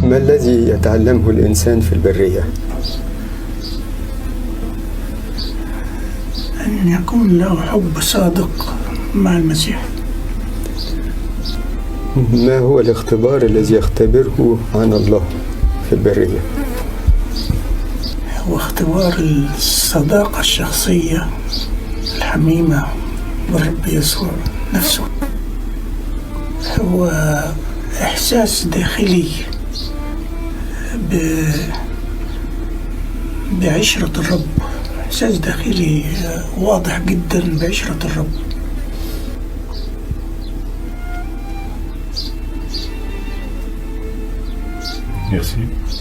ما الذي يتعلمه الإنسان في البرية؟ أن يكون له حب صادق مع المسيح. ما هو الاختبار الذي يختبره عن الله في البرية؟ هو اختبار الصداقة الشخصية الحميمة بالرب يسوع نفسه. هو إحساس داخلي بعشرة الرب، إحساس داخلي واضح جدا بعشرة الرب. Merci.